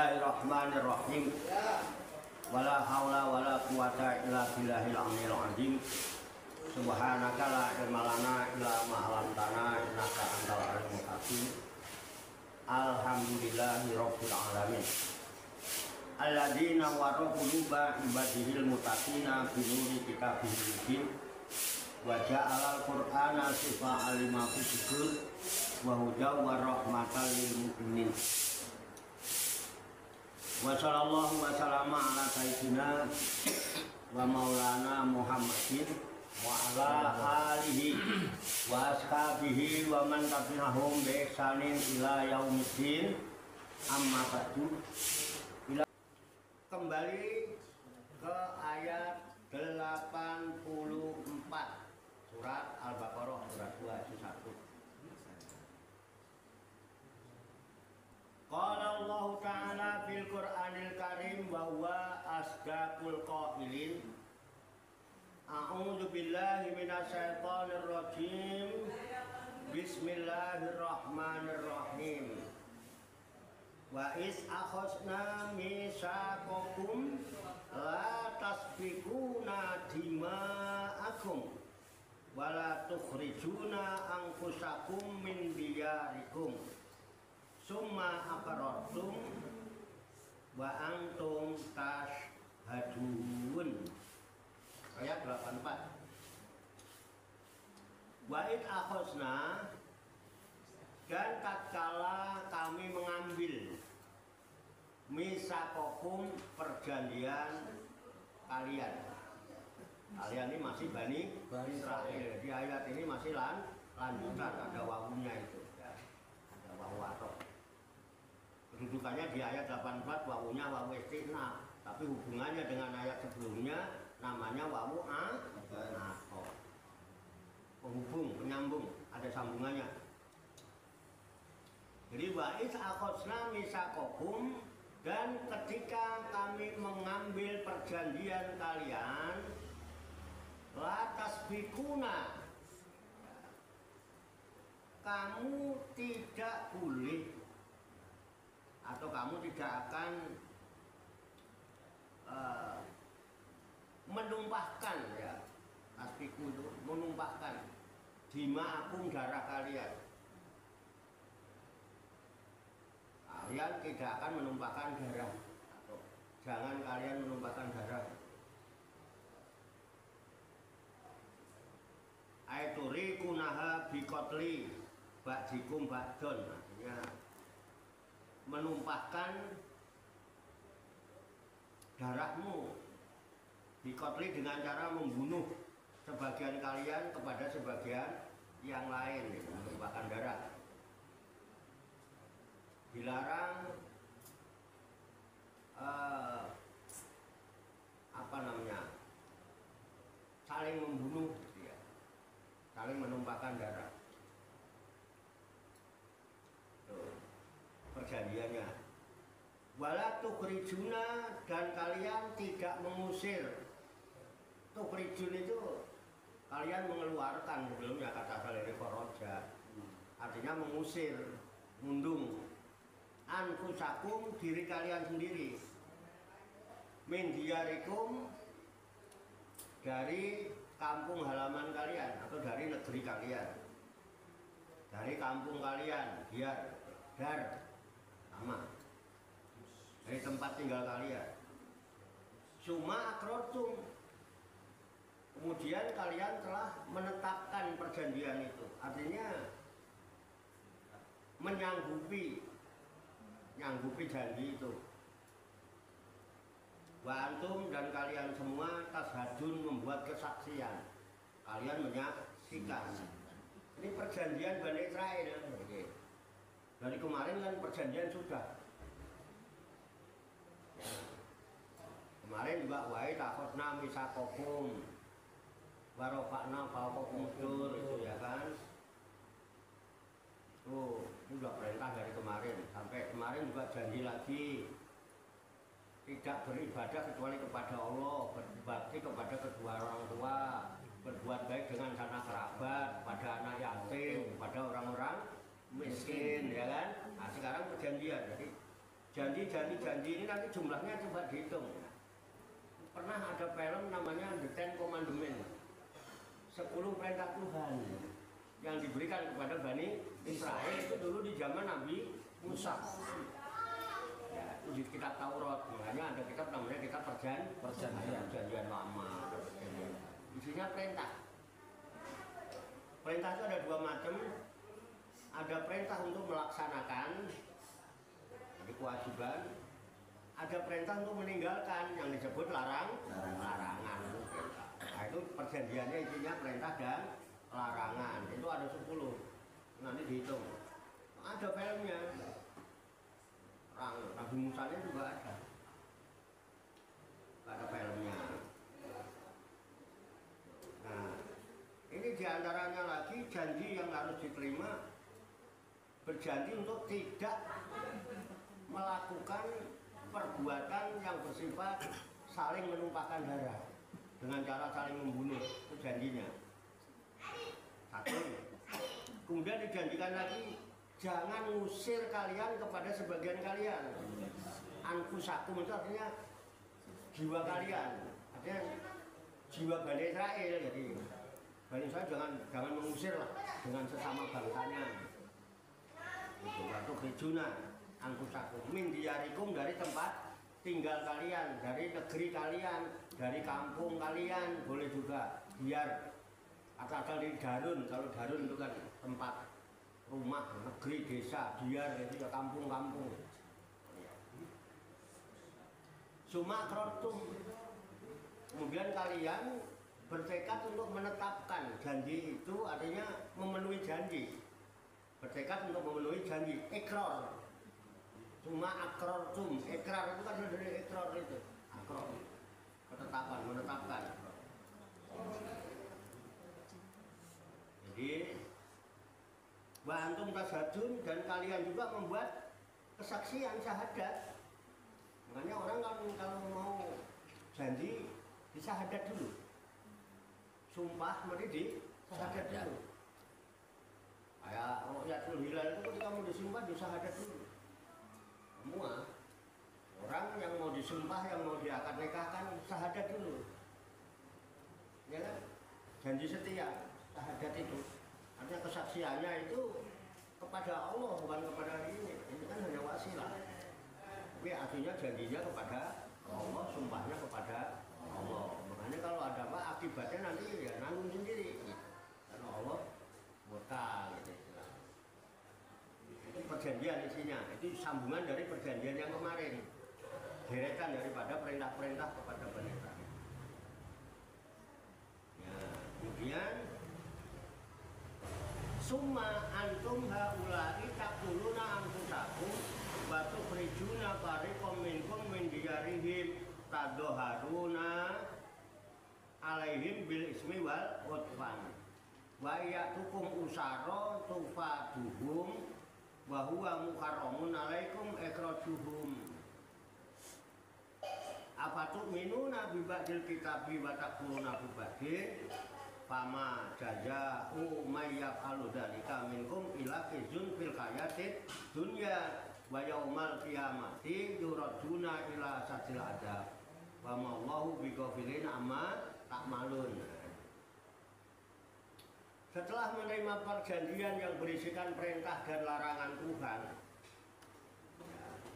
Bismillahirrahmanirrahim. Wala haula wala quwata illa billahil aliyil azim. Subhanaka la ilma lana illa ma 'allamtana innaka antal alimul hakim. Alhamdulillahi rabbil alamin. Alladzina wara quluba ibadihil muttaqina bi nuri kitabihil mubin. Wa ja'alal qur'ana sifaa lima fi sudur wa hudaw wa rahmatan lil mu'minin. Wa sallallahu wa sallama ala sayyidina wa maulana Muhammadin wa ala alihi wa ashabihi wa man tabi'ahum bi ihsanin ila yaumiddin. Amma ba'du. Kembali ke ayat 84 surat Al-Baqarah surat 2 ayat 1. Qala Allah Ta'ala fil Qur'anil Karim wa huwa asdaqul qailin. A'udzu billahi minasyaitonir rajim. Bismillahirrahmanirrahim. Wa is akhadna mitsaqakum la tasfikuna dima'akum wa la tukhrijuna anfusakum min diyarikum summa aqrartum wa antum tashhadun. Ayat 84. Wa id akhadna, dan tatkala kami mengambil misaqakum, perjanjian kalian. Kalian ini masih Bani Israel. Di ayat ini masih lanjutan, ada wawunya itu ya. Ada wawu atok. Kedudukannya di ayat 84 wawunya wawu istisna, tapi hubungannya dengan ayat sebelumnya namanya wawu atok. Penghubung, penyambung, ada sambungannya. Jadi wa is akhadna mitsaqakum, dan ketika kami mengambil perjanjian kalian, la tasbikuna, kamu tidak boleh atau kamu tidak akan menumpahkan, ya, tasbiku itu menumpahkan dima'akum, darah kalian. Kalian tidak akan menumpahkan darah, atau jangan kalian menumpahkan darah. Aituri kunaha bikotli ba'dikum ba'don, artinya menumpahkan darahmu bikotli dengan cara membunuh sebagian kalian kepada sebagian yang lain, menumpahkan darah. Dilarang saling membunuh, ya, saling menumpahkan darah. Tuh, perjanjiannya. Wala tukhrijuna, dan kalian tidak mengusir. Tukhrijun itu kalian mengeluarkan, sebelumnya kata dari koroja, artinya mengusir, mundung. Anfusakum, diri kalian sendiri, min diyarikum, dari kampung halaman kalian atau dari negeri kalian, dari kampung kalian, dar sama, dari tempat tinggal kalian. Summa aqrartum, kemudian kalian telah menetapkan perjanjian itu, artinya menyanggupi janji itu. Wa antum, dan kalian semua tashadun, membuat kesaksian, kalian menyaksikan. Ini perjanjian Bani Israel. Dari kemarin kan perjanjian sudah ya. Kemarin juga wa ta'khudna mitsaqakum wa rafa'na fawqakum tur, itu ya kan. Tuh, itu sudah perintah dari kemarin. Sampai kemarin juga janji lagi tidak beribadah kecuali kepada Allah, berbakti kepada kedua orang tua, berbuat baik dengan sanak kerabat, pada anak yatim, pada orang-orang miskin, ya kan. Nah, sekarang perjanjian, jadi Janji ini nanti jumlahnya coba dihitung. Pernah ada film namanya The Ten Commandments, 10 perintah Tuhan yang diberikan kepada Bani Israel itu dulu di zaman Nabi Musa. Ya, di kitab Taurat, makanya ada kitab namanya kitab Perjanjian Lama. Isinya perintah. Perintah itu ada 2 macam. Ada perintah untuk melaksanakan, jadi kewajiban. Ada perintah untuk meninggalkan, yang disebut larangan. Nah, itu perjanjiannya isinya perintah dan larangan. Itu ada 10. Nanti dihitung. Ada filmnya. Nabi Musanya juga ada. Ada filmnya. Nah, ini diantaranya lagi janji yang harus diterima. Berjanji untuk tidak melakukan perbuatan yang bersifat saling menumpahkan darah dengan cara saling membunuh. Itu janjinya. 1. Kemudian dijanjikan lagi, jangan ngusir kalian kepada sebagian kalian. Anfusakum itu artinya jiwa kalian, artinya jiwa Bani Israel. Jadi Bani Israel jangan mengusir lah dengan sesama bangsanya. Itu waktu bejuna anfusakum min diyarikum, dari tempat tinggal kalian, dari negeri kalian, dari kampung kalian, boleh juga biar asal di darun. Kalau darun itu kan tempat rumah, negeri, desa, biar itu ya kampung-kampung. Suma akrotum, kemudian kalian bertekad untuk menetapkan janji itu, artinya memenuhi janji. Bertekad untuk memenuhi janji, ikrar. Suma akrotum, ikrar itu kan dari ikrar itu, akrar, ketetapan, menetapkan. Jadi wa antum tasadun, dan kalian juga membuat kesaksian syahadat. Makanya orang kalau mau janji disyahadat dulu. Sumpah mesti di syahadat dulu. Kayak Ru'yatul Hilal itu ketika mau disumpah disyahadat dulu. Semua orang yang mau disumpah, yang mau diakad nikahkan, syahadat dulu. Ya kan? Janji setia, syahadat itu. Artinya kesaksiannya itu kepada Allah, bukan kepada ini. Ini kan hanya wasilah. Tapi artinya janjinya kepada Allah, sumpahnya kepada Allah. Makanya kalau ada apa akibatnya nanti ya nanggung sendiri. Karena Allah murka gitu. Itu perjanjian isinya. Itu sambungan dari perjanjian yang kemarin. Deretan daripada perintah-perintah kepada Bani Israil. Ya, kemudian summa antum haula'i taquluna anfusakum wa tukhrijuna fariqam minkum min diyarihim tadhaharuna alaihim bil ismi wal udwan wa ya'tukum usara tufaduhum wa huwa muharramun alaikum ikhrajuhum afatu'minuna bi ba'dil kitabi wa takfuruna bi ba'din fama jaza'u may yaf'alu dzalika minkum ila khizyun fil hayatid dunya wa yaumal qiyamati yuraduna ila satil adab wa ma Allahu bighafilin amma ta'malun. Setelah menerima perjanjian yang berisikan perintah dan larangan Tuhan,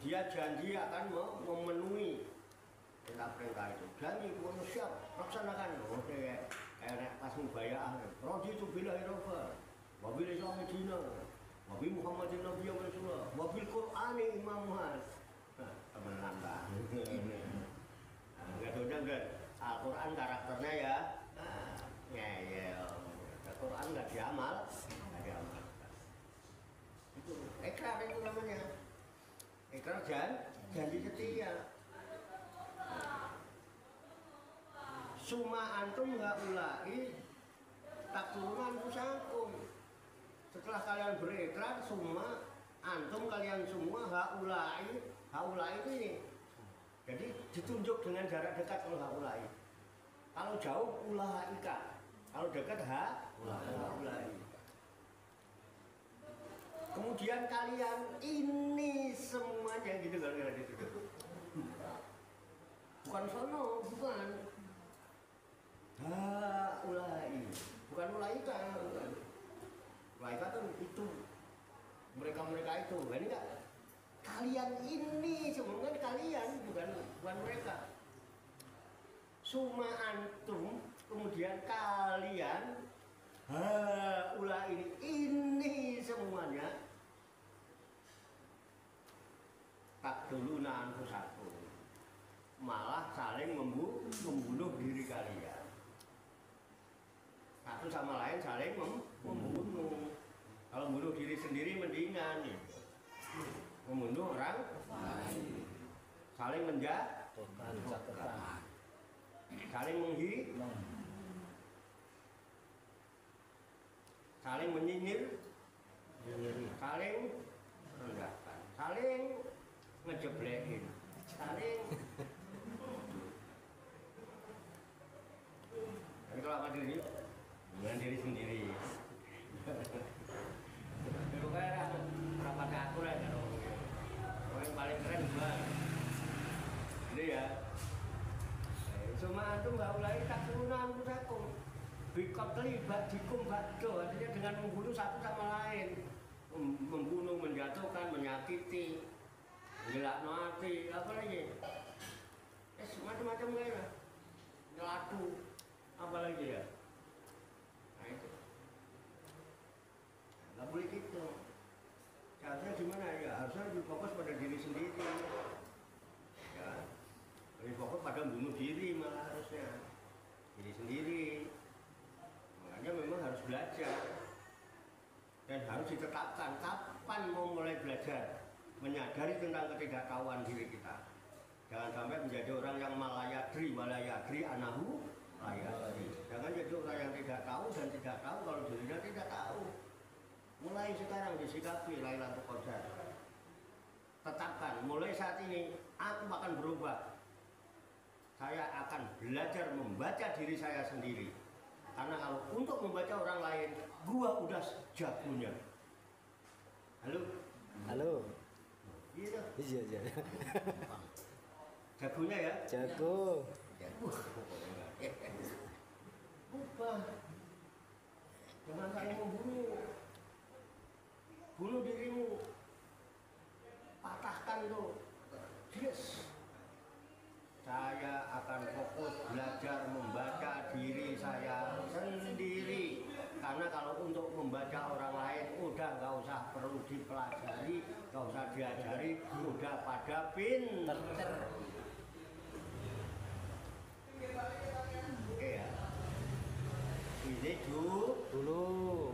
dia janji akan memenuhi perintah-perintah itu. Janji pun siap laksanakan. Oke, kayak pas mubayah, rodi itu bila irofa, wabil Islam Medina, wabil Muhammadin Nabi Rasulullah, wabil Qur'ani Imam Muhammad. Temenan lah. Enggak udah enggak. Al-Quran karakternya ya ngeyel. Al-Quran enggak diamal, Itu ikrar itu namanya. Ikrar janji setia. Suma antum haula'i taquluna anfusakum. Setelah kalian berikrar, suma antum kalian semua haula'i ini. Jadi ditunjuk dengan jarak dekat kalau haula'i. Kalau jauh ulaika. Kalau dekat haula'i. Kemudian kalian ini semuanya gitu kan. orang sono, bukan. Ulai, bukan ulaika. Ulaika kan itu mereka itu, kan enggak? Kalian ini sebenarnya kalian, bukan mereka. Suma antum, kemudian kalian, ini semuanya. Tak dulu anfusakum, malah saling membunuh diri kalian. Satu sama lain saling membunuh. Kalau bunuh diri sendiri mendingan, membunuh orang lain. Saling menjatuhkan, saling saling menyinyir, saling merendahkan, saling ngejeblekin, saling. Tapi kalau apa diri, dengan diri sendiri. Itu kayak rapat aku lah kan orang paling keren gua. Ini ya. Cuma itu nggak ulai tak turunan aku. Bikot terlibat dikum bakdo, artinya dengan membunuh satu sama lain, membunuh, menjatuhkan, menyakiti. Gelak mati, apa lagi? Macam-macam kayak ngelatu, apa lagi ya? Nah itu, nggak boleh gitu. Caranya gimana ya? Harusnya lebih fokus pada diri sendiri. Ya, lebih fokus pada bunuh diri malah harusnya diri sendiri. Makanya memang harus belajar dan harus ditetapkan kapan mau mulai belajar. Menyadari tentang ketidaktahuan diri kita. Jangan sampai menjadi orang yang malayadri walayadri anahu layadri. Jangan jadi orang yang tidak tahu dan tidak tahu kalau dirinya tidak tahu. Mulai sekarang disikapi Lailatul Qadar. Tetapkan, mulai saat ini aku akan berubah. Saya akan belajar membaca diri saya sendiri. Karena kalau untuk membaca orang lain, gua udah jagonya. Halo? Halo. Iya. Iya. Jagonya ya? Jago. Ubah. Jangan saling membunuh. Bunuh dirimu. Patahkan tuh. Yes. Saya akan fokus belajar membaca diri saya sendiri. Karena kalau untuk membaca orang lain udah nggak usah perlu dipelajari, nggak usah diajari, udah pada pinter. Oke ya. Ini dulu.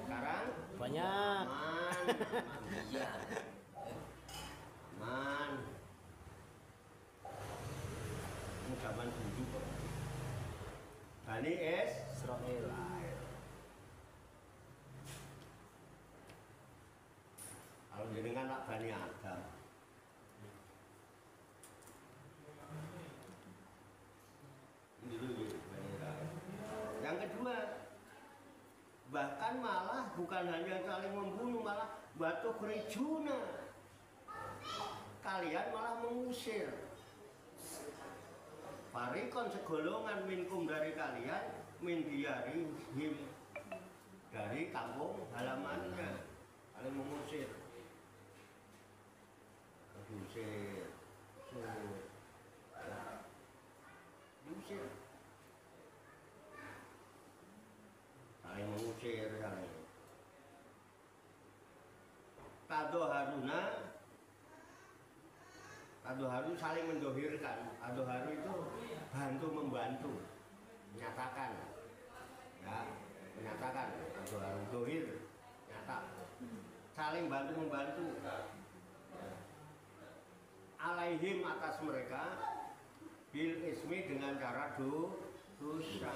Sekarang Banyak. Iya. Ini zaman dulu kok. Bani Israel. Kalau jenengan nak Bani Adam. Ini dulu Bani Israel. Yang kedua, bahkan malah bukan hanya saling membunuh, malah batu kerjuna. Kalian malah mengusir. Farikon segolongan minkum dari kalian, min diyarihim, dari kampung halamannya, kalian mengusir. Diusir. Saling mengusir saling. Tadoharu saling mendohirkan. Tadoharu itu bantu membantu, menyatakan, ya, menyatakan. Tadoharu dohir, nyata, saling bantu membantu. Alaihim atas mereka, bil ismi dengan cara dosa.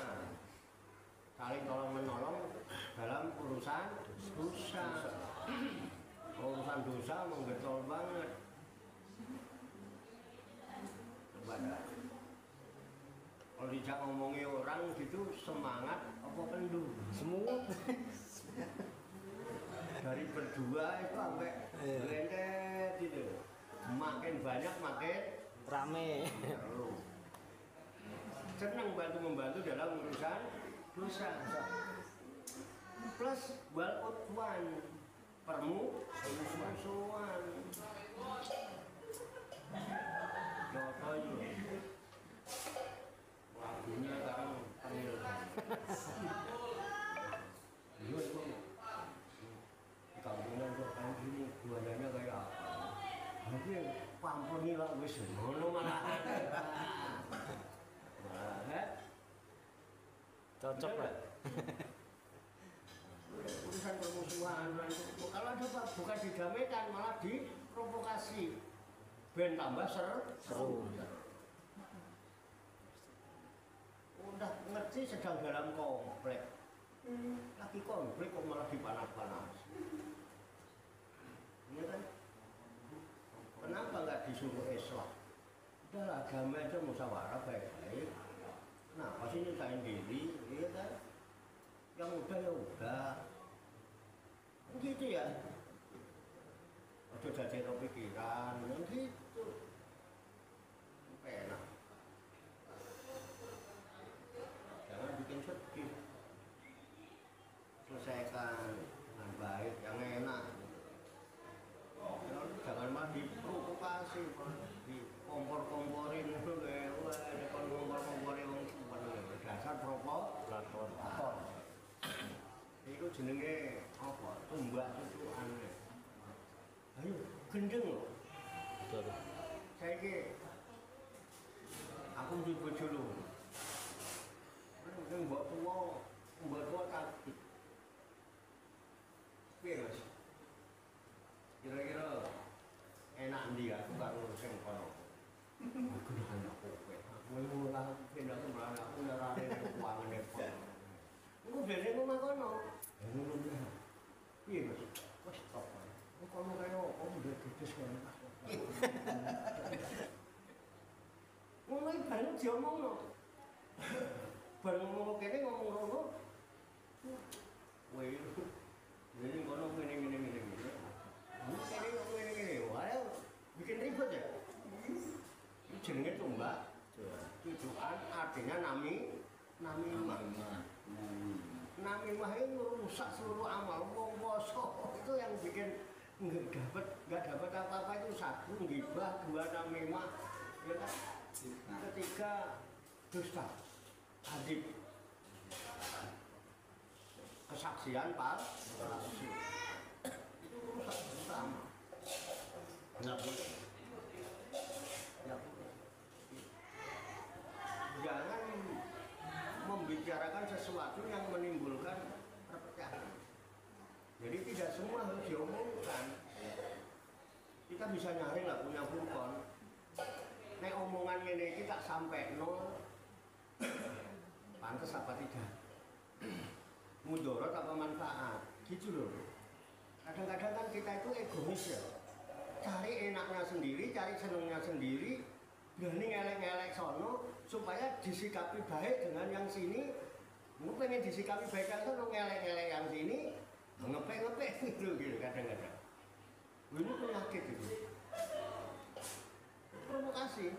Saling tolong menolong dalam urusan dosa. Urusan dosa menggetol banget. Kalau dijak ngomongi orang gitu semangat apa kendu? Semua. Dari berdua itu sampai berendet gitu. Makin banyak makin Rame. Perlu. Senang membantu dalam urusan dosa. Plus wal utwan permusuhan. Joto itu. Lagunya sekarang panggil. Iya itu. Di kampungnya kok kayak gini, buayanya kayak apa? Tapi pamponi lah wis ngono malahan. Cocok lah. Urusan permusuhan kalau ada Pak bukan didamaikan malah diprovokasi ben tambah seru. Udah ngerti sedang dalam konflik lagi konflik kok malah dipanas-panas, iya kan? Kenapa nggak disuruh Islam? Udah agama aja musyawarah baik-baik. Kenapa sih nyusahin diri, iya kan? Yang udah ya udah. Gitu ya. Udah jadi pikiran, gitu. Enak. Jangan bikin sedih. Selesaikan dengan baik, yang enak. Jangan mah diprovokasi, dikompor-komporin itu kayak kompor-komporin dasar provokator. Itu jenenge apa? Tumbak tutukan. Ayo gendeng loh. Betul. Saya ki aku juga dulu. Kan mbok tua takut. Piye Mas? Kira-kira enak ndi aku karo sing kono. Aku nang aku kowe. Aku mulai pindah ke mana aku narane keuangan kok. Aku biasanya ngomong kono. Ngono ya. Piye Mas? Wes top. Kono kaya opo udah dides kono. Ngomong bareng diomongno. Bareng ngomong kene ngomong ngono. Weh. Jadi kono ngene. Ini, wah, bikin ribet ya. Ini jenenge tumbak. Tujuan artinya namimah. Namimah itu merusak seluruh amal. Wong poso itu yang bikin nggak dapat apa-apa itu satu ghibah, dua namimah, ya kan? Ketiga dusta, hadib, kesaksian palsu. Sama. Nggak boleh. Jangan membicarakan sesuatu yang menimbulkan perpecahan. Jadi tidak semua harus diomongkan. Kita bisa nyari lah punya furqan. Nek omongan ini kita sampai nol, pantas apa tidak? Mudarat apa manfaat? Gitu loh. Kadang-kadang kan kita itu egois ya, cari enaknya sendiri, cari senengnya sendiri, berani ngelek-ngelek sono supaya disikapi baik dengan yang sini. Mau pengen disikapi baik yang sono, ngelek-ngelek yang sini, ngepek-ngepek gitu kadang-kadang. Ini penyakit itu, provokasi,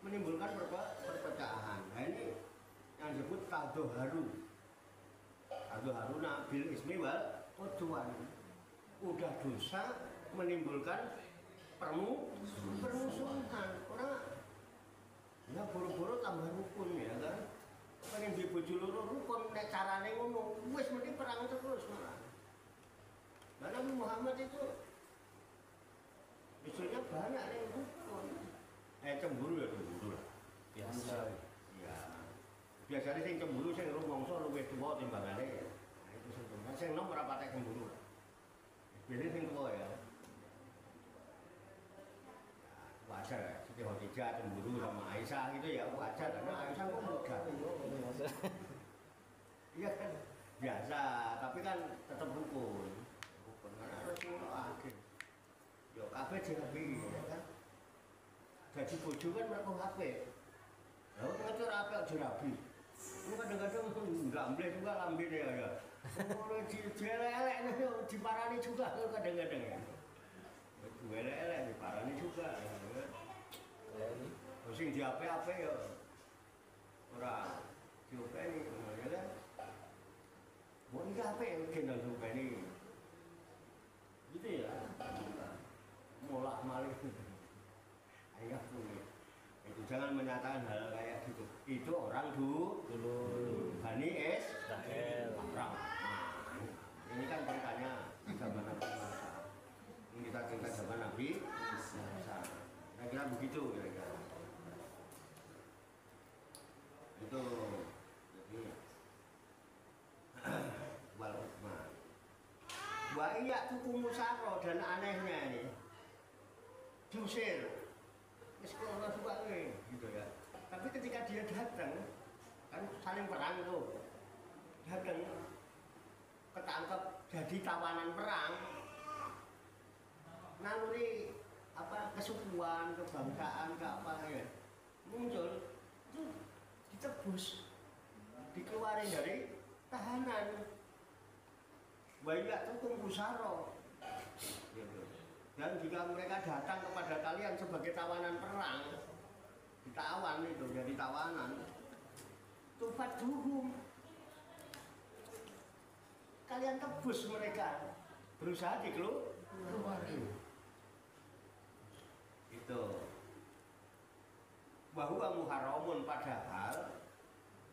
menimbulkan perpecahan. Nah ini yang disebut tadoharu bil ismi wal udwan. Udah dosa menimbulkan permusuhan. Orang nggak buru-buru tambah rukun ya kan? Pengen di bojo loro rukun, nek carane ngono, wis mesti perang terus malah. Karena Nabi Muhammad itu misalnya banyak yang rukun. Cemburu ya cemburu lah. Biasa. Ya. Biasanya sing cemburu sing rumangsa luwih tuwa timbangane. Nah itu sebenarnya sing nom ora patek cemburu. Biasanya sing tua ya. Wajar ya, Siti Khadijah cemburu sama Aisyah gitu ya wajar karena Aisyah kok muda. Iya kan biasa, tapi kan tetap rukun. Rukun kan harus akhir. Yo kabeh jenenge ya kan. Jadi bojo kan mereka HP. Lalu ngatur apa aja rabi. Lu kadang-kadang gamble juga lambene ya. Kalau dielek-elek diparani juga kadang-kadang ya. Dielek-elek diparani juga. sing diape-ape ya ora diopeni ya kan. Mau iki ape gendong diopeni. Gitu ya. Molak malik. Ayo punya. Itu jangan menyatakan hal kayak gitu. Itu orang dulu Bani Israel. perang. Nah, ini kan ceritanya zaman Nabi Musa. Ini kita cerita zaman Nabi Musa. Saya kira begitu kira-kira. Itu jadi wal Uthman. Wah iya tuku Musaro dan anehnya ini diusir. Wis ora suka gitu ya. Tapi ketika dia datang kan saling perang tuh. Datang ketangkep jadi tawanan perang. Naluri apa kesukuan, kebangsaan, ke apa ya. Muncul itu ditebus. Dikeluarin dari tahanan. Banyak tuh Musaro. Gitu. Dan jika mereka datang kepada kalian sebagai tawanan perang, ditawan itu jadi tawanan, tufat duhum, kalian tebus mereka, berusaha dikeluarin. Itu bahwa muharamun, padahal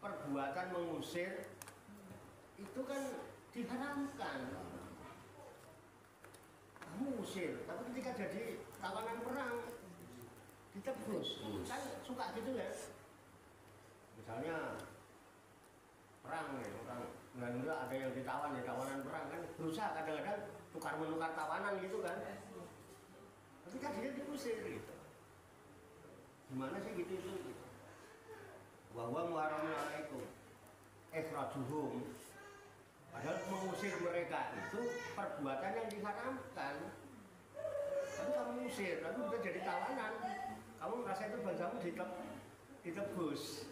perbuatan mengusir itu kan diharamkan. Kamu usir, tapi ketika jadi tawanan perang ditebus, kan suka gitu ya. Misalnya perang nih, orang nggak ada yang ditawan ya, tawanan perang kan berusaha kadang-kadang tukar menukar tawanan gitu kan. Tapi kan dia diusir gitu. Gimana sih gitu itu? Bahwa muharram ikhrajuhum. Padahal mengusir mereka itu perbuatan yang diharamkan. Tapi kamu usir, tapi udah jadi tawanan. Kamu merasa itu bangsamu ditebus.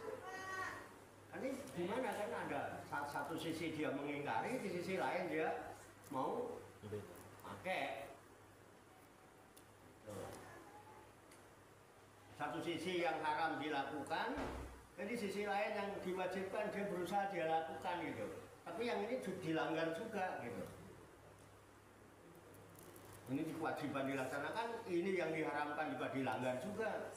Ini gimana kan ada satu sisi dia mengingkari, di sisi lain dia mau pakai. Satu sisi yang haram dilakukan, jadi sisi lain yang diwajibkan dia berusaha dia lakukan gitu. Tapi yang ini dilanggar juga gitu. Ini kewajiban dilaksanakan, ini yang diharamkan juga dilanggar juga.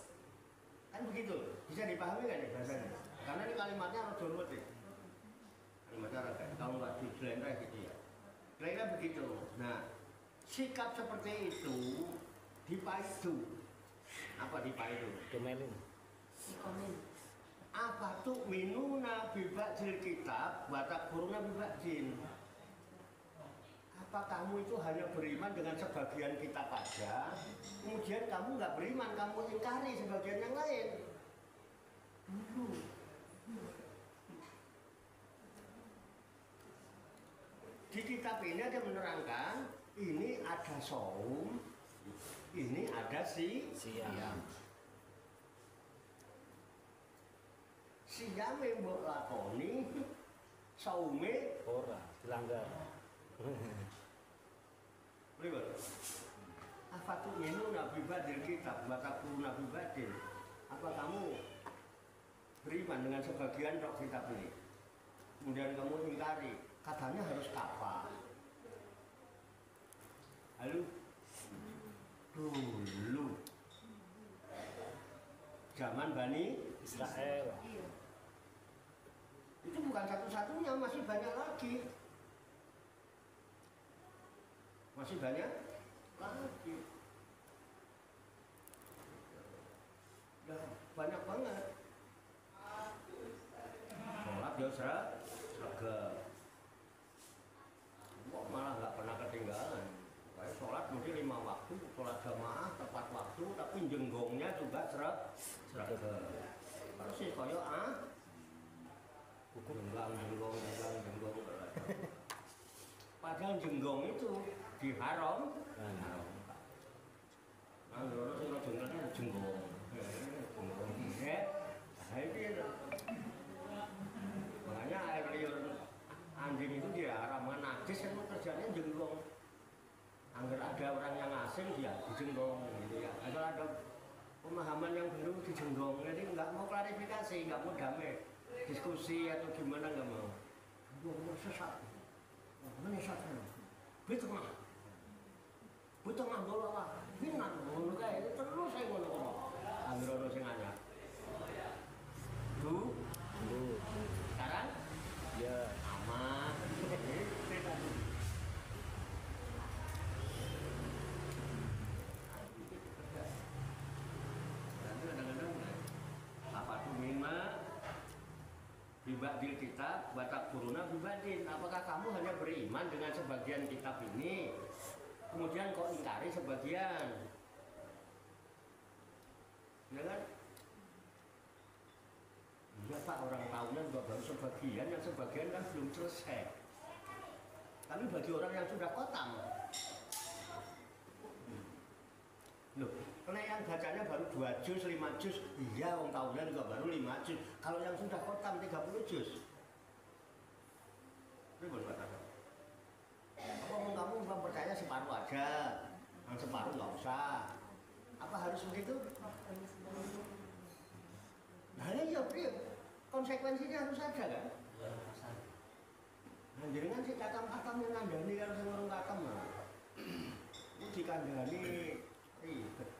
Kan begitu, bisa dipahami kan ya bahasanya? Karena ini kalimatnya harus rumit ya. Kalimatnya agak, kalau nggak dijelentah gitu ya. Kira-kira begitu. Nah, sikap seperti itu dipaidu. Apa dipaidu? Domelin. Apa tuh minuna bibadil kitab batak buruna bibadin. Apa kamu itu hanya beriman dengan sebagian kitab aja, kemudian kamu nggak beriman, kamu ingkari sebagian yang lain. Di kitab ini ada menerangkan, ini ada saum, ini ada siam. Siame mbok lakoni, saume ora dilanggar. Lihat, apa tuh minum Nabi Badil kitab, baca puluh Nabi Badil. Apa kamu beriman dengan sebagian roh kitab ini? Kemudian kamu ingkari, katanya harus kafah. Lalu dulu zaman Bani Israel. Itu bukan satu-satunya, masih banyak lagi. Masih banyak lagi. Ya, banyak banget. Sholat ya seragam. Kok malah nggak pernah ketinggalan. Kayak sholat mungkin 5 waktu, sholat jamaah tepat waktu, tapi jenggongnya juga seragam. Terus sih koyo jenggong. Padahal jenggong itu diharam. Nah, lurus jenggongnya jenggong. Makanya air liur anjing itu diharamkan, najis itu kerjanya jenggong. Agar ada orang yang asing dia dijenggong gitu ya. Asal ada pemahaman yang baru dijenggong. Jadi nggak mau klarifikasi, nggak mau damai diskusi atau gimana, nggak mau. Mau sesat, menyesatkan. Betul mah, betul mah bola, binan, ngono kayak itu terus saya ngono. Ambil orang sing anyar. Bu, sekarang? Ya. Aman. Bibadil kitab, batak kuruna bibadil. Apakah kamu hanya beriman dengan sebagian kitab ini, kemudian kok ingkari sebagian? Ya kan? Iya Pak, orang tahunya juga baru sebagian, yang sebagian kan belum selesai. Tapi bagi orang yang sudah kotam, loh, karena yang bacanya baru 2 juz, 5 juz, iya orang tahunya juga baru 5 juz. Kalau yang sudah kotam 30 juz, ini boleh kata. Apa mau kamu percaya separuh aja, yang separuh nggak usah. Apa harus begitu? Nah ya Pri, konsekuensinya harus ada kan? Nah jadi kan si katam-katam yang ngandani kan seorang katam lah. Ini dikandani ribet.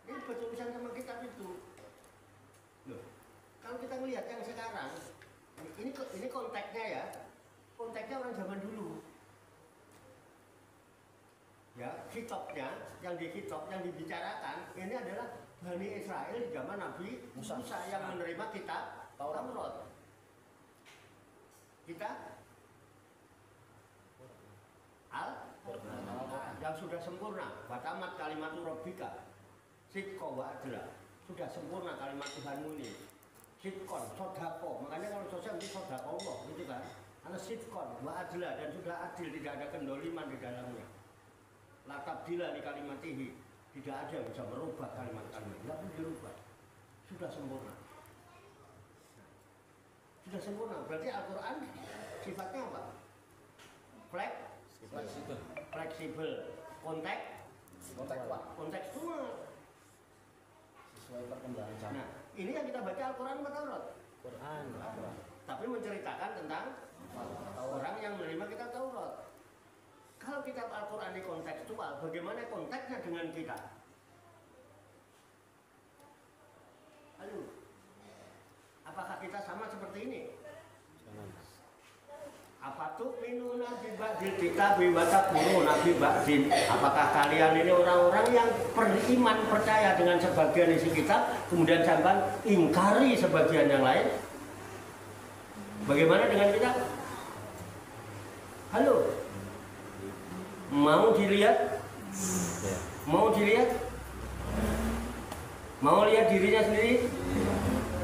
Ini berurusan sama kitab itu. Loh, kalau kita melihat yang sekarang, ini konteksnya ya, konteksnya orang zaman dulu. Ya, kitabnya, yang dibicarakan ini adalah Bani Israel di zaman Nabi Musa yang menerima kitab Taurat. Kita yang sudah sempurna, batamat kalimat Rabbika, sidqon wa adla, sudah sempurna kalimat Tuhanmu ini. Sidqon, sodako, makanya kalau sosial itu sodako Allah, gitu kan? Karena sidqon wa adla dan sudah adil, tidak ada kendoliman di dalamnya. La tabdila di kalimatihi, tidak ada yang bisa merubah kalimat-kalimat, tidak bisa dirubah, sudah sempurna. Sudah sempurna, berarti Al-Quran sifatnya apa? Fleksibel, kontekstual, sesuai perkembangan zaman. Nah, ini yang kita baca Al-Quran atau Taurat? Quran. Tapi menceritakan tentang orang yang menerima kitab Taurat. Kalau kitab Al-Quran ini kontekstual, bagaimana konteksnya dengan kita? Halo, apakah kita sama seperti ini? Jangan. Apa tuh minuna bibadil kita bibatak buru nabi ba'din? Apakah kalian ini orang-orang yang beriman percaya dengan sebagian isi kitab, kemudian sampai ingkari sebagian yang lain? Bagaimana dengan kita? Halo, mau dilihat? Mau dilihat? Mau lihat dirinya sendiri?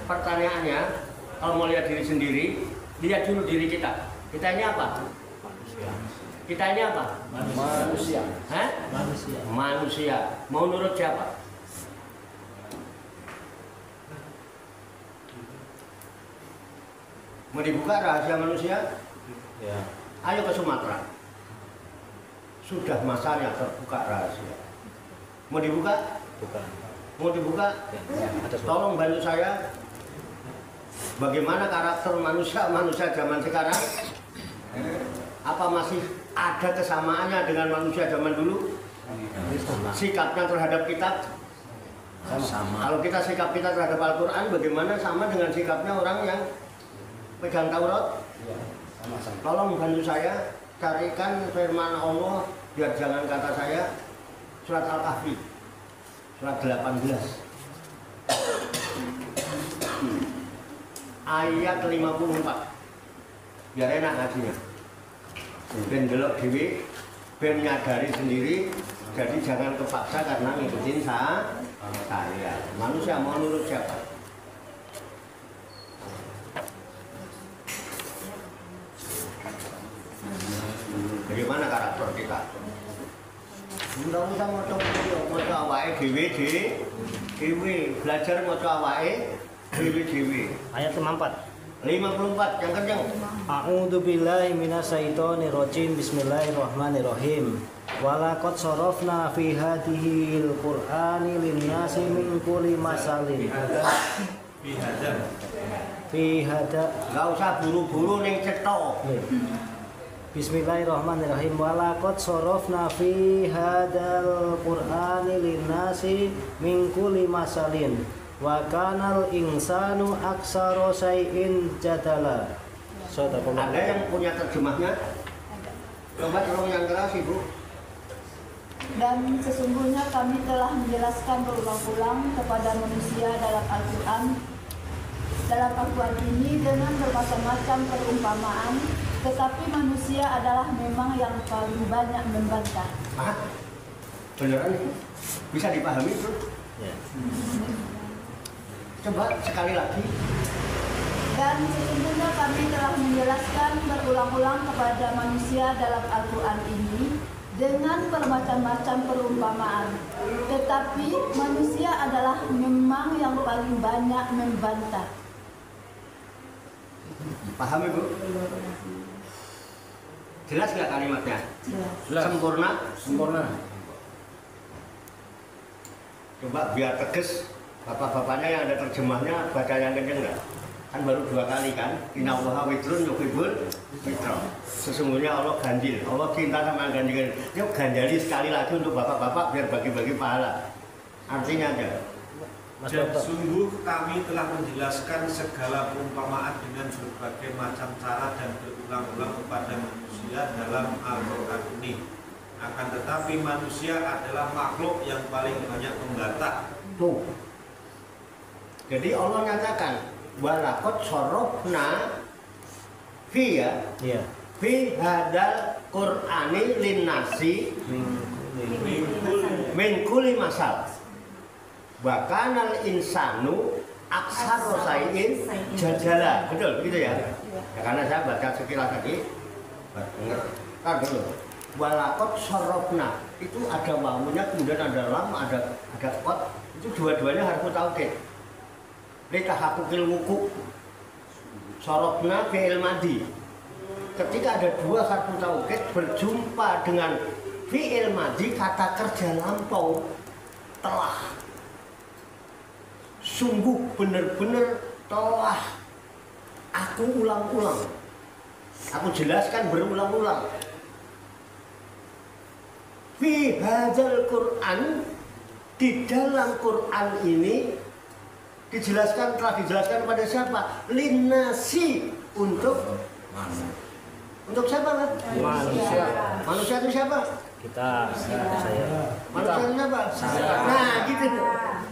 Pertanyaannya, kalau mau lihat diri sendiri, lihat dulu diri kita. Kita ini apa? Manusia. Kita ini apa? Manusia. Hah? Manusia. Mau nurut siapa? Mau dibuka rahasia manusia? Ya. Ayo ke Sumatera. Sudah masanya terbuka rahasia. Mau dibuka? Bukan. Mau dibuka? Ya. Tolong bantu saya. Bagaimana karakter manusia zaman sekarang? Apa masih ada kesamaannya dengan manusia zaman dulu? Sikapnya terhadap kitab? Sama. Kalau kita sikap kita terhadap Al-Quran, bagaimana sama dengan sikapnya orang yang pegang Taurat? Ya, sama-sama. Tolong bantu saya carikan firman Allah, biar jangan kata saya, surat Al-Kahfi, surat 18. Ayat 54. Biar enak ngajinya. Ben delok dhewe, ben nyadari sendiri, jadi jangan kepaksa karena ngikutin saya. Manusia mau nurut siapa? Bagaimana karakter kita? Undang-undang maca awake dhewe, belajar maca awake dhewe. Ayat 54. 54 yang kencang. A'udzu billahi minasyaitonir rajim. Bismillahirrahmanirrahim. Walaqad sarafna fi hadhil qur'ani linnasi min kulli masalin. Fi hada. Enggak usah buru-buru ning cetok. Bismillahirrahmanirrahim. Walaqad sarafna fi hadal qur'ani linnasi min kulli masalin. Wa kanal insanu aksara syai'in jadala. Ada yang punya terjemahnya? Coba tolong yang keras Ibu. Dan sesungguhnya kami telah menjelaskan berulang-ulang kepada manusia dalam Al-Quran ini dengan bermacam-macam perumpamaan, tetapi manusia adalah memang yang paling banyak membantah. Hah? Beneran? Bisa dipahami itu? Ya. Coba sekali lagi. Dan sesungguhnya kami telah menjelaskan berulang-ulang kepada manusia dalam Al-Quran ini dengan bermacam-macam perumpamaan, tetapi manusia adalah memang yang paling banyak membantah. Paham Ibu? Jelas nggak kalimatnya? Jelas. Sempurna? Sempurna. Coba biar tegas. Bapak-bapaknya yang ada terjemahnya baca yang kenceng nggak? Kan baru 2 kali kan? Innallaha witrun yuhibbul witra. Sesungguhnya Allah ganjil. Allah cinta sama yang ganjil. Yuk ganjali sekali lagi untuk bapak-bapak biar bagi-bagi pahala. Artinya aja. Dan sungguh kami telah menjelaskan segala perumpamaan dengan berbagai macam cara dan berulang-ulang kepada manusia dalam Al-Quran ini. Akan tetapi manusia adalah makhluk yang paling banyak membantah. Tuh. Jadi Allah nyatakan walaqad sarafna fi Iya. fi hadal qur'ani linnasi min kulli masal. Wa kanal insanu aksara syai'in jadala. Betul gitu ya? Ya karena saya baca sekilas tadi. Kan dulu. Walaqad sarafna itu ada wawunya kemudian ada lam ada qad. Itu dua-duanya harfu taukid. Litahaqquqil wuqu'. Sarafna fi'il madhi. Ketika ada 2 harfu taukid berjumpa dengan fi'il madhi, kata kerja lampau telah. Sungguh benar-benar telah aku ulang-ulang. Aku jelaskan berulang-ulang. Fi hadzal Qur'an, di dalam Quran ini dijelaskan, telah dijelaskan kepada siapa? Linnasi, untuk siapa kan? Manusia. Manusia itu siapa? Kita, saya. Manusia itu siapa? Nah gitu.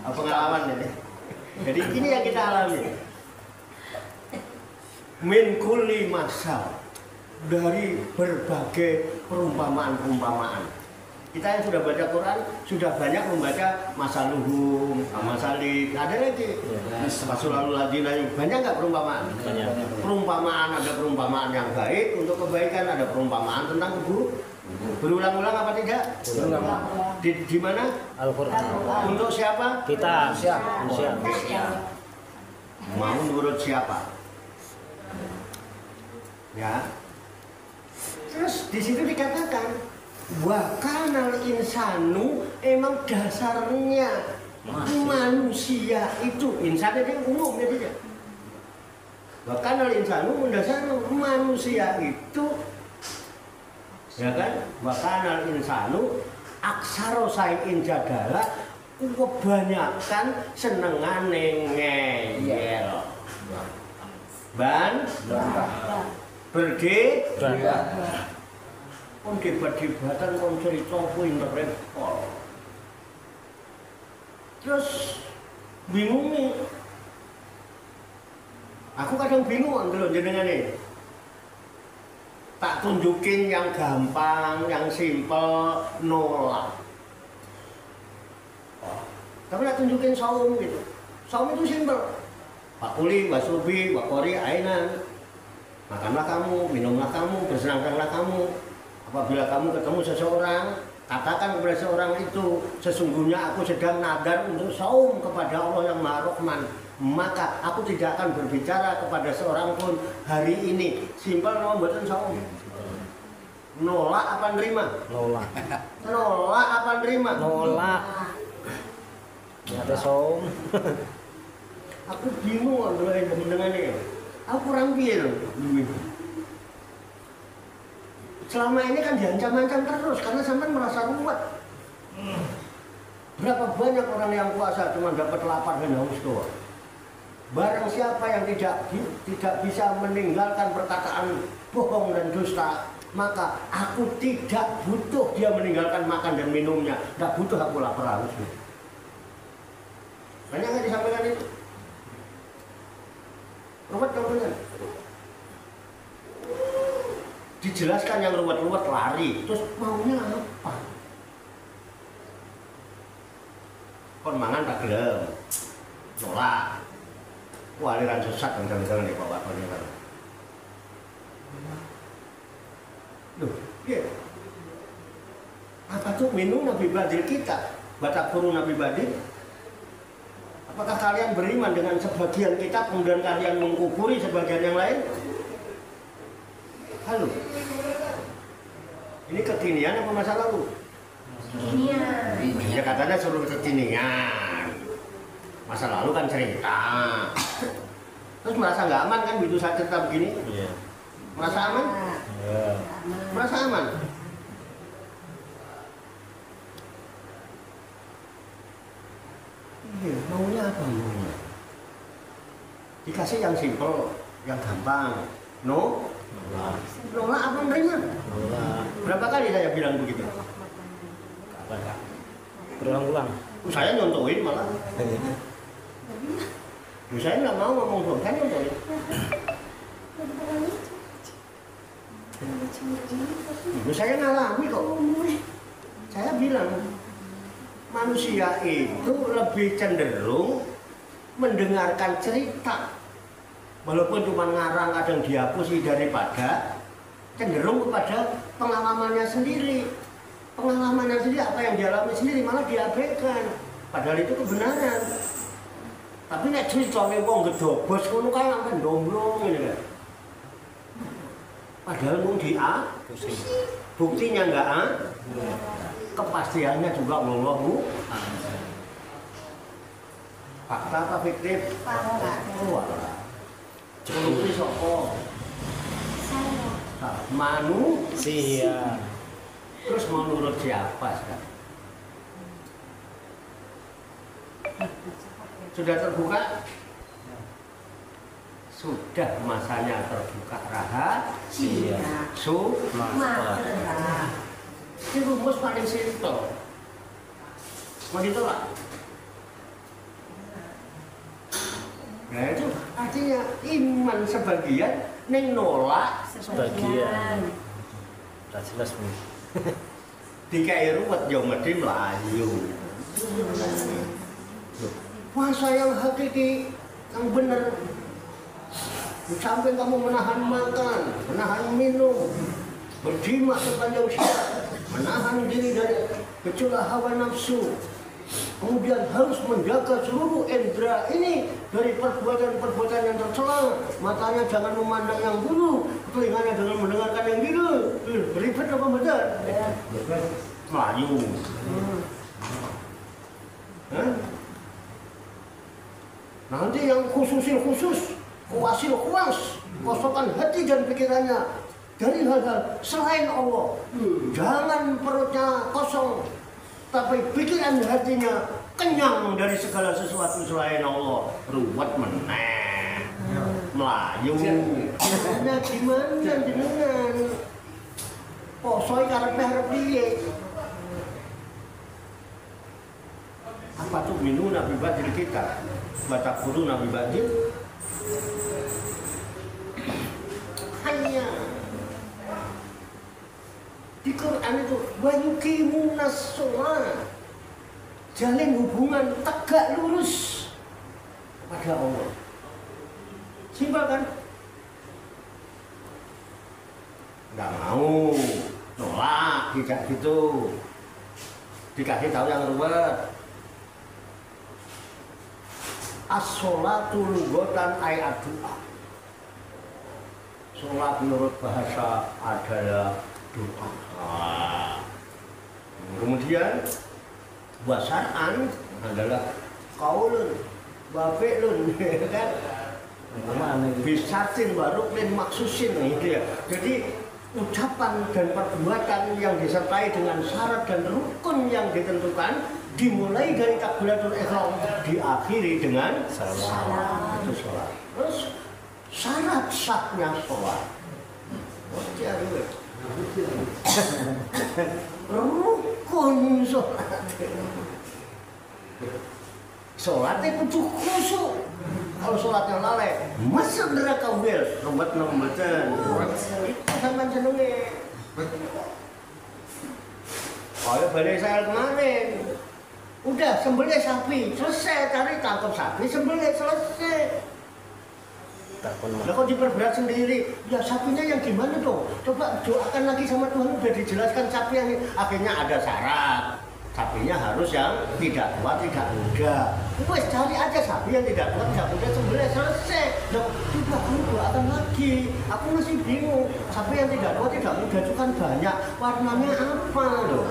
Pengalaman ini. Jadi ini yang kita alami. Min kulli masal, dari berbagai perumpamaan-perumpamaan. Kita yang sudah baca Quran sudah banyak membaca masaluhum, masalik, ada lagi masalul ladina, banyak nggak perumpamaan? Banyak. Perumpamaan, ada perumpamaan yang baik untuk kebaikan, ada perumpamaan tentang berulang-ulang apa tidak? Berulang. Di mana? Al-Quran. Untuk siapa? Kita. Manusia. Manusia. Mau menurut siapa? Ya. Terus di situ dikatakan wa kanal insanu, emang dasarnya manusia itu, insan itu umum ya tidak. Wa kanal insanu, dasarnya manusia itu, ya kan? Wa kanal insanu aksara syai'in jadala, kebanyakan senengane ngeyel. Berdebat. Kon debat-debatan, kon cerita kuwi repot. Terus bingung nih. Aku kadang bingung ndelok jenengane. Tak tunjukin yang gampang, yang simpel, nolak. Tapi tak tunjukin saum gitu. Saum itu simpel. Pakuli, wasubi, wakori, ainan. Makanlah kamu, minumlah kamu, bersenang-senanglah kamu. Apabila kamu ketemu seseorang, katakan kepada seorang itu, sesungguhnya aku sedang nadar untuk saum kepada Allah yang Maha Rahman. Maka aku tidak akan berbicara kepada seorang pun hari ini. Simpel nama buatan saum. Nolak apa nerima? Nolak. Nolak apa nerima? Nolak. Nyata som. Aku bingung kalau yang mendengarnya. Aku kurang piye loh. Selama ini kan diancam-ancam terus karena sampai merasa ruwet. Berapa banyak orang yang puasa cuma dapat lapar dan haus doang. Barang siapa yang tidak bisa meninggalkan perkataan bohong dan dusta, maka aku tidak butuh dia meninggalkan makan dan minumnya. Tidak butuh aku lapar haus. Banyak yang disampaikan itu. Ruwet kemudian. Dijelaskan yang ruwet-ruwet lari. Terus maunya apa? Kon mangan tak gelem. Nolak. Wah, aliran sesat jangan-jangan nih bapak ini kan. Loh, iya. Apa tuh minum Nabi Badil kita? Baca guru Nabi Badil? Apakah kalian beriman dengan sebagian kitab kemudian kalian mengkufuri sebagian yang lain? Halo. Ini kekinian apa masa lalu? Kekinian. Ya katanya suruh kekinian. Masa lalu kan cerita. Terus merasa nggak aman kan begitu saya cerita begini? Iya. Merasa aman? Iya. Merasa aman? Iya, maunya apa maunya? Dikasih yang simpel, yang gampang. No? Nolak. Nolak apa nerima? Nolak. Berapa kali saya bilang begitu? Kapan Kak? Berulang-ulang. Saya nyontohin malah. Saya nggak mau ngomong dong, kan nyontohin. Saya ngalami kok. Saya bilang manusia itu lebih cenderung mendengarkan cerita, walaupun cuma ngarang kadang dihapus daripada cenderung kepada pengalamannya sendiri. Pengalamannya sendiri, apa yang dialami sendiri malah diabaikan. Padahal itu kebenaran. Tapi nek ceritane wong gedobos ngono kae sampe ndomblong ngene kan. Padahal mung buktinya enggak kepastiannya juga wallahu fakta apa fiktif? Fakta. Ini sapa? Manusia. Terus menurut siapa sekarang? Sudah terbuka? Sudah masanya terbuka rahasia. Ini rumus paling simpel. Mau ditolak? Nah itu artinya iman sebagian, neng nolak Sebagian. Tak jelas nih. dikai ruwet yo mesti melayu. Puasa yang hakiki, yang benar. Sampai kamu menahan makan, menahan minum, berjima sepanjang siang, menahan diri dari kecuali hawa nafsu. Kemudian harus menjaga seluruh indera ini dari perbuatan-perbuatan yang tercela. Matanya jangan memandang yang buruk, telinganya jangan mendengarkan yang gitu. Ribet apa benar? Melayu. Nanti yang khusus, kuas, kosongkan hati dan pikirannya dari hal-hal selain Allah. Jangan perutnya kosong, tapi pikiran hatinya kenyang dari segala sesuatu selain Allah. Ruwet meneh, melayu. Nah gimana jenengan? Posoi karep piye? Apa tuh minum Nabi Badil kita? Baca guru Nabi Badil hanya di Quran itu wayuqimunas shalah, jalin hubungan tegak lurus pada Allah. Simpel kan? Nggak mau, nolak, tidak gitu. Dikasih tahu yang ruwet. As-sholatu lughatan ayat doa. Sholat menurut bahasa adalah doa. Kemudian wasar'an adalah kaulun wa fi'lun kan. Bisatin waruklin maksusin gitu ya. Jadi ucapan dan perbuatan yang disertai dengan syarat dan rukun yang ditentukan dimulai dari takbiratul ihram diakhiri dengan salat. Itu salat. Terus syarat sahnya salat. Rukun salat. Salat itu kudu khusyuk. Kalau sholatnya lalai, masuk neraka wil, lembet-lembetan. Itu sampean jenenge. Kayak Bani Israil kemarin. Udah sembelih sapi, selesai, cari tangkap sapi, sembelih selesai. Lah kok diperberat sendiri? Ya sapinya yang gimana dong? Coba doakan lagi sama Tuhan, udah dijelaskan sapi yang ini. Akhirnya ada syarat. Sapinya harus yang tidak tua, tidak muda. Wes cari aja sapi yang tidak tua, tidak muda, sembelih selesai. Loh, coba kamu doakan lagi. Aku masih bingung. Sapi yang tidak tua, tidak muda itu kan banyak. Warnanya apa loh?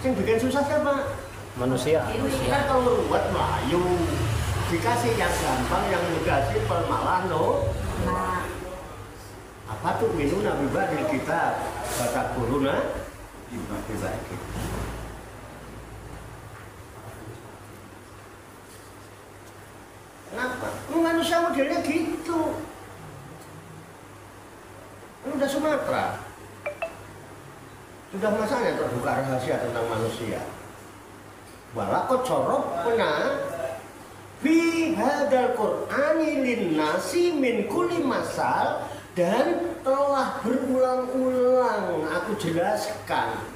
Yang bikin susah siapa? Manusia. Kan kalau buat Melayu dikasih yang gampang, yang mudah simpel malah loh. Apa tuh minum Nabi Badil kita kata corona bisa gitu. Kenapa? Manusia modelnya gitu. Ini udah Sumatera. Sudah masanya terbuka rahasia tentang manusia. Walaqad sarafna fi hadzal Qur'ani lin-nasi min kulli masal, dan telah berulang-ulang aku jelaskan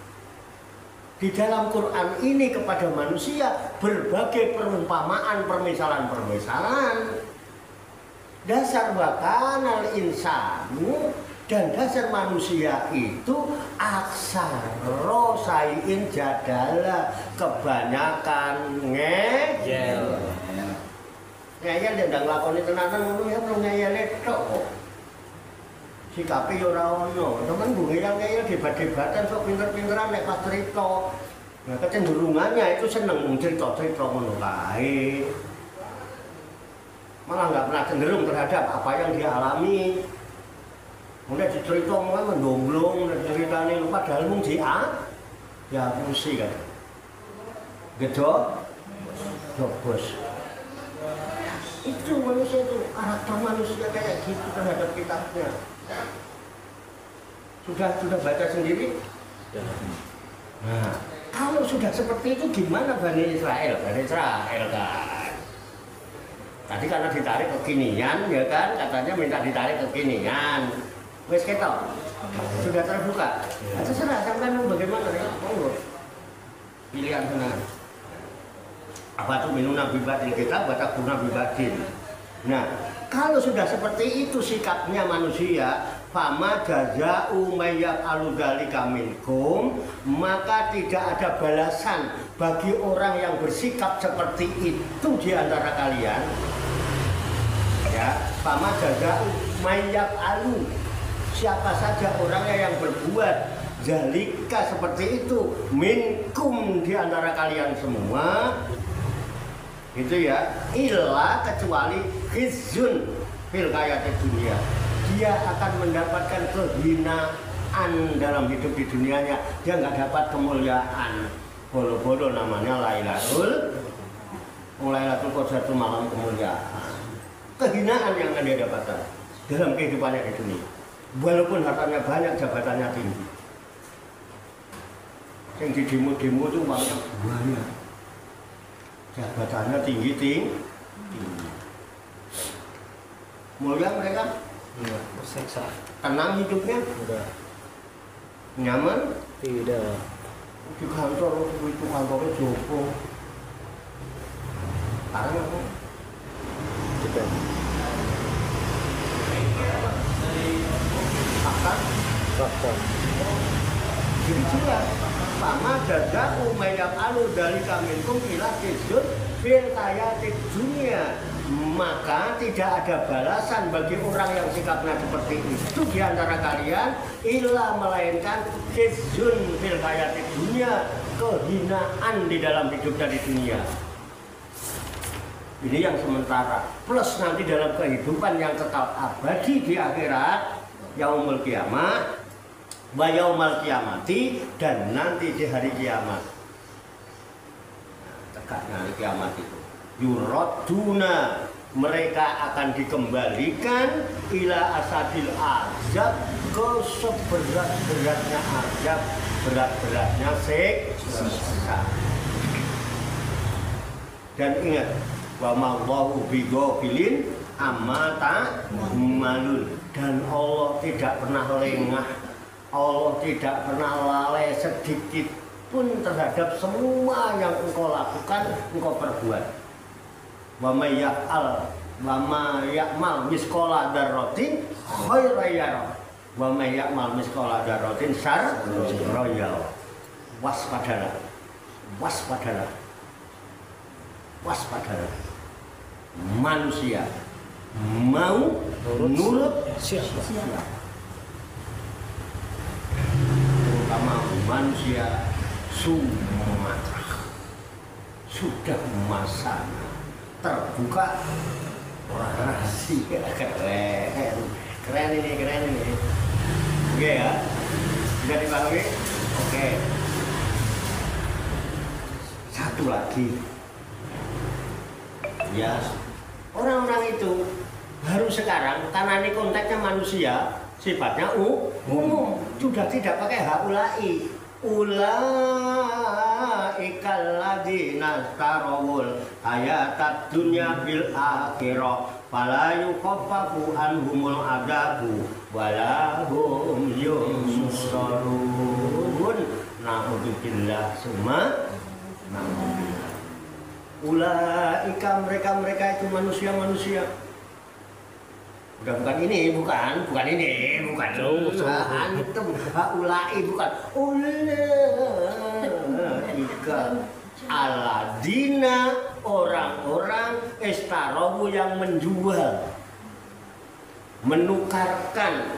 di dalam Quran ini kepada manusia berbagai perumpamaan, permisalan-permisalan. Dasar wakanal insanu, dan dasar manusia itu aksaro sayin jadala, kebanyakan ngeyel. Ngeyel dia ndang lakoni tenanan ngono ya belum ngeyel tok. Sikape yo ora ono. Temen bu ngeyel debat-debatan sok pinter-pinteran nek pas cerita. Nah, kecenderungannya itu seneng cerita-cerita ngono kae. Malah nggak pernah cenderung terhadap apa yang dia alami. Mulai dicerita mulai mendomblong dan ceritanya lupa padahal mung ya musik kan. Gedok bos. Itu manusia itu, karakter manusia kayak gitu terhadap kitabnya. Sudah baca sendiri? Nah, kalau sudah seperti itu gimana Bani Israil? Bani Israil kan. Tadi karena ditarik kekinian, ya kan? Katanya minta ditarik kekinian. Wes ketok, sudah terbuka. Terserah sampai bagaimana ya? Monggo. Pilihan benar. Apa tuh minum Nabi Badil kita, baca Nabi Badil. Nah, kalau sudah seperti itu sikapnya manusia, fama jaza'u mayyak aludhalika minkum, maka tidak ada balasan bagi orang yang bersikap seperti itu di antara kalian. Ya, fama jaza'u mayyak alu, siapa saja orangnya yang berbuat zalika seperti itu minkum di antara kalian semua, itu ya, illa kecuali khizyun fil hayatid dunia, dia akan mendapatkan kehinaan dalam hidup di dunianya. Dia nggak dapat kemuliaan. Bolo-bolo namanya Lailatul Qadar, malam kemuliaan. Kehinaan yang akan dia dapatkan dalam kehidupannya di dunia. Walaupun hartanya banyak, jabatannya tinggi. Yang di demo-demo itu banyak. Jabatannya tinggi. Mulia mereka? Iya, seksa. Tenang hidupnya? Enggak. Nyaman? Tidak. Di kantor itu kantornya Joko. Sekarang apa? Tidak. Fakta. Jadi jelas. Sama jaga umayyab alu dari kaminkum ila kisjun fil hayatid dunia. maka tidak ada balasan bagi orang yang sikapnya seperti itu di antara kalian illa melainkan khizyun fil hayati dunia, kehinaan di dalam hidupnya di dunia. Ini yang sementara, plus nanti dalam kehidupan yang kekal abadi di akhirat, yaumul kiamat, wa yaumal kiamati, dan nanti di hari kiamat. Tegaknya hari kiamat itu. Yuraduna, mereka akan dikembalikan ila asadil azab, ke seberat-beratnya azab, berat-beratnya siksa. Dan ingat, wa ma'allahu bighafilin amma ta'malun, dan Allah tidak pernah lengah, Allah tidak pernah lalai sedikit pun terhadap semua yang engkau lakukan, engkau perbuat. Wa may ya'mal misqala dzarratin khairan yarah wa may ya'mal misqala dzarratin syarran yarah. Waspadalah, waspadalah, waspadalah. Manusia mau nurut siapa? Terutama manusia Sumatera sudah masanya terbuka rahasia. Keren ini. Oke ya, sudah dipahami? Oke. Satu lagi, ya, orang-orang itu baru sekarang, karena ini konteksnya manusia, sifatnya umum, sudah tidak pakai haulai. Ulaikal ladzina tarawul hayatad dunya bil akhirah fala yukhaffafu anhumul adabu wala hum yunsarun. Na'udzubillah summa na'udzubillah. Ulaika, mereka itu manusia-masia. Udah bukan ini, bukan ini, bukan antum, haulai bukan. Ulaika aladina, orang-orang istarohu yang menjual, menukarkan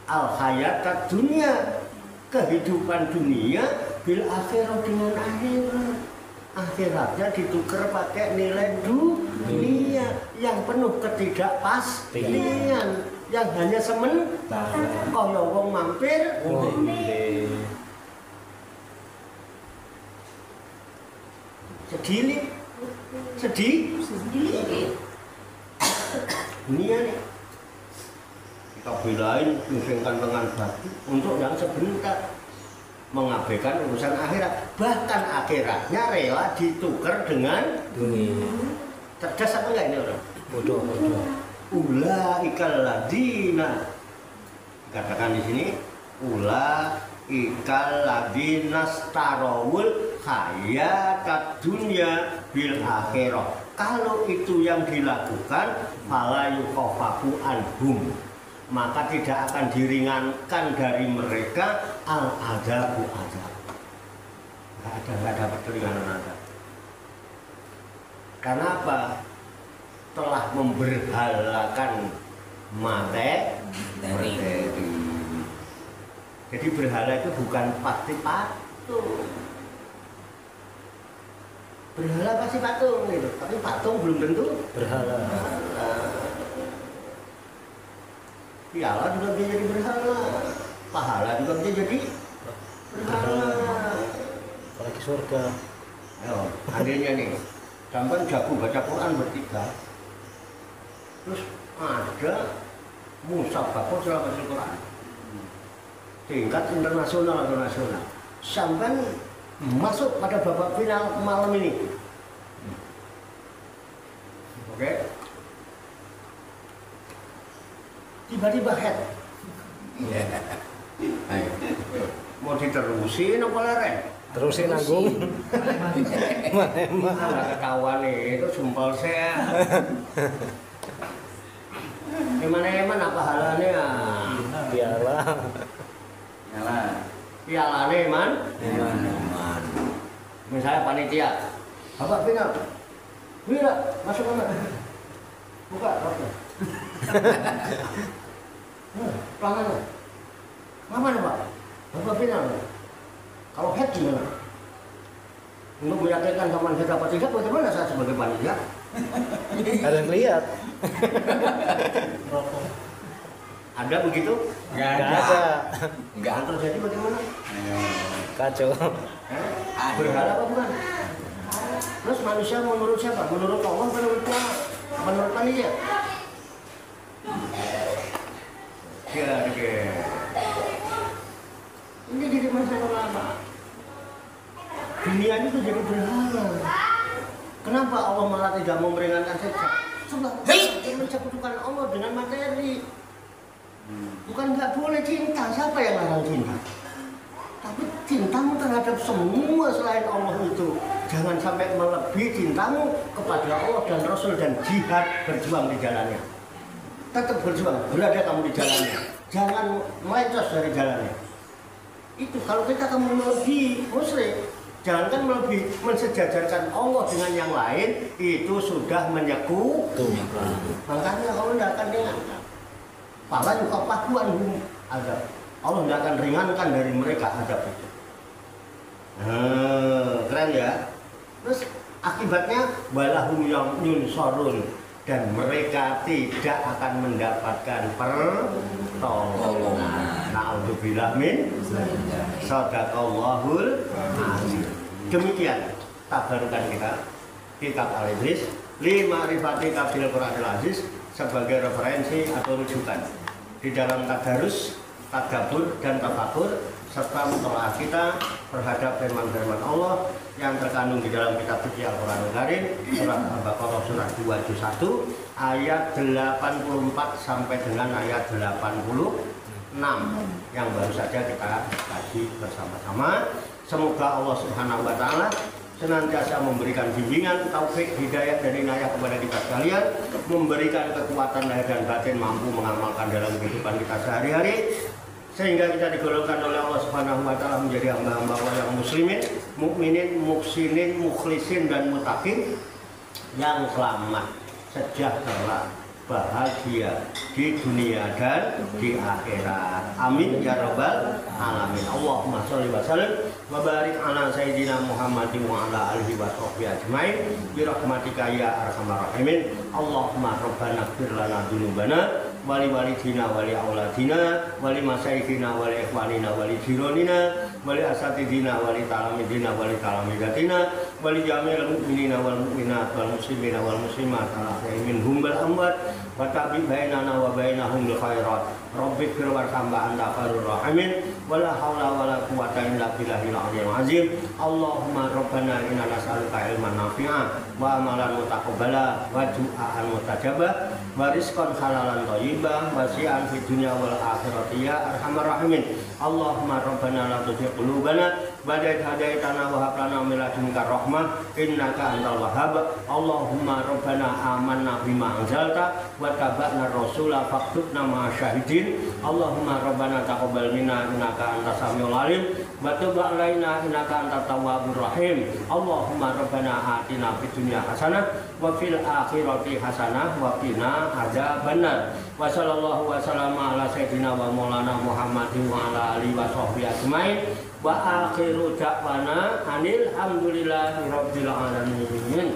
al hayatat dunia, kehidupan dunia bil akhirah, dengan akhirat. Akhiratnya ditukar pakai nilai dunia yang penuh ketidakpastian, yang hanya sementara. Kalau wong mampir, sedih. Dunia nih kita belain, pusingkan dengan batu untuk yang sebentar, mengabaikan urusan akhirat. Bahkan akhiratnya rela ditukar dengan dunia. Cerdas apa enggak ini orang? Bodoh. Ulaikal ladzina, katakan di sini ulaikal ladzina starawul hayatad dunya bil akhirah. Kalau itu yang dilakukan, fala yukhaffafu anhum, maka tidak akan diringankan dari mereka al-adabu azab. Nggak dapat keringanan azab. Karena apa? Telah memberhalakan materi. Jadi berhala itu bukan pasti patung. Berhala pasti patung gitu, tapi patung belum tentu berhala. Piala juga bisa jadi berhala, pahala juga bisa jadi berhala. Apalagi surga. Ayo, adanya nih, sampai jago baca Quran bertiga, terus ada musabaqah selama Quran, tingkat internasional atau nasional, sampai masuk pada babak final malam ini. Oke. Tiba-tiba head. Mau diterusin apa leren? Terusin Agung. Nggak ketahuan nih, itu sumpel saya. Eman apa halanya? Piala. Piala nih man. Misalnya panitia, bapak final, masuk mana? Buka roknya. Pelangan. Ngapain Pak? Bapak final. Kalau head gimana? Untuk meyakinkan kapan head apa tidak, bagaimana saya sebagai panitia? Ada yang lihat? Ada begitu? Nggak ada. Enggak. Yang terjadi bagaimana? Kacau. Berhala apa bukan? Terus manusia menurut siapa? Menurut Allah, menurut Allah, menurut panitia? Ya, oke. Ini jadi masalah lama. Dunia itu jadi berhala. Kenapa Allah malah tidak mau meringankan saja? Coba mencekutukan Allah dengan materi. Bukan nggak boleh cinta, siapa yang larang cinta? Tapi cintamu terhadap semua selain Allah itu jangan sampai melebihi cintamu kepada Allah dan Rasul dan jihad berjuang di jalannya. Tetap berjuang, berada kamu di jalannya. Jangan melencos dari jalannya. Itu kalau kita kamu melebihi musyrik, jangankan melebihi, mensejajarkan Allah dengan yang lain, itu sudah menyekutukan. Makanya kalau tidak akan ringankan. Pala juga pakuan azab. Allah tidak akan ringankan dari mereka azab itu. Keren ya. Terus akibatnya walahum yunsarun, dan mereka tidak akan mendapatkan pertolongan. Na'udzubillah min sadaqallahul azim. Demikian tabarukan kita kitab Al-Idris li ma'rifati tafsir Qur'anil Aziz sebagai referensi atau rujukan di dalam tadarus, tadabbur dan tafakur serta mutolaah kita terhadap firman-firman Allah yang terkandung di dalam kitab suci Al-Qur'anul Karim surat Al-Baqarah surat 21 ayat 84 sampai dengan ayat 86 yang baru saja kita kaji bersama-sama. Semoga Allah Subhanahu wa taala senantiasa memberikan bimbingan, taufik, hidayah dan inayah kepada kita sekalian, memberikan kekuatan lahir dan batin mampu mengamalkan dalam kehidupan kita sehari-hari, sehingga kita digolongkan oleh Allah Subhanahu wa taala menjadi hamba-hamba Allah yang muslimin, mukminin, muhsinin, mukhlisin dan muttaqin yang selamat, sejahtera, bahagia di dunia dan di akhirat. Amin ya rabbal alamin. Allahumma sholli wa sallim wa barik ala sayyidina Muhammadin wa ala alihi wa sahbihi ajmain bi rahmatika ya arhamar rahimin. Allahumma rabbana ighfir lana dzunubana wa li walidina wa li auladina wa li masyayikhina wa li ikhwanina wa li jironina wa li asatidina wa li talamidina wa li talamidatina wa li jami'il mu'minina wal mu'minat wal muslimina wal muslimat ala minhum wal amwat wa tabi bainana wa bainahum bil khairat. Rabbi fir warhamna anta khairur rahimin wa la haula wa la quwwata illa billahil aliyyil azim. Allahumma rabbana inna nas'aluka ilman nafi'an wa amalan mutaqabbala wa du'aan mustajabah wa rizqan halalan thayyiban wa si'an fid dunya wal akhirati ya arhamar rahimin. Allahumma rabbana la tuzigh qulubana ba'da idh hadaitana wa hab lana min ladunka rahmah innaka antal wahhab. Allahumma rabbana amanna bima anzalta wa tabi'na rasula faktubna ma'asy syahidin. Allahumma rabbana taqabbal minna innaka antas samiul alim wa tub 'alaina innaka antat tawwabur rahim. Allahumma rabbana atina fid dunya hasanah wa fil akhirati hasanah wa qina adzabannar. Wa sallallahu wa sallama ala sayyidina wa maulana Muhammadin wa ala alihi wa sahbihi ajmain. Wa akhiru da'wana anil hamdulillahi rabbil alamin.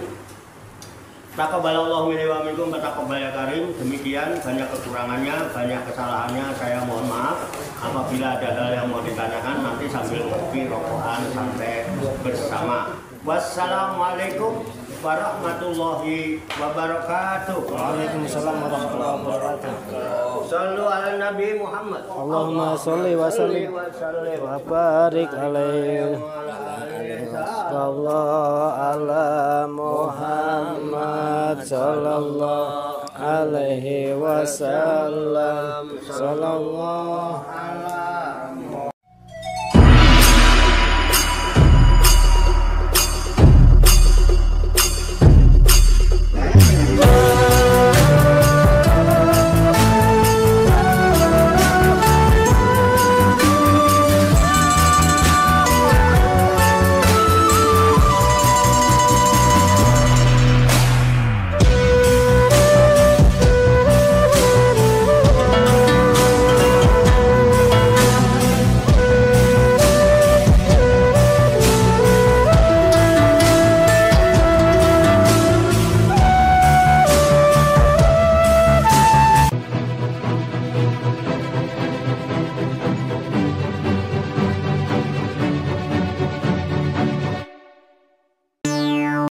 Taqabbalallahu minni wa minkum wa taqabbal ya karim. Demikian, banyak kekurangannya, banyak kesalahannya, saya mohon maaf. Apabila ada hal yang mau ditanyakan nanti sambil ngopi rokokan sampai bersama. Wassalamualaikum warahmatullahi wabarakatuh. Waalaikumsalam warahmatullahi wabarakatuh. Shallu ala Nabi Muhammad. Allahumma sholli wa sallim wa barik alaihi. Sallallahu ala Muhammad sallallahu alaihi wasallam. Sallallahu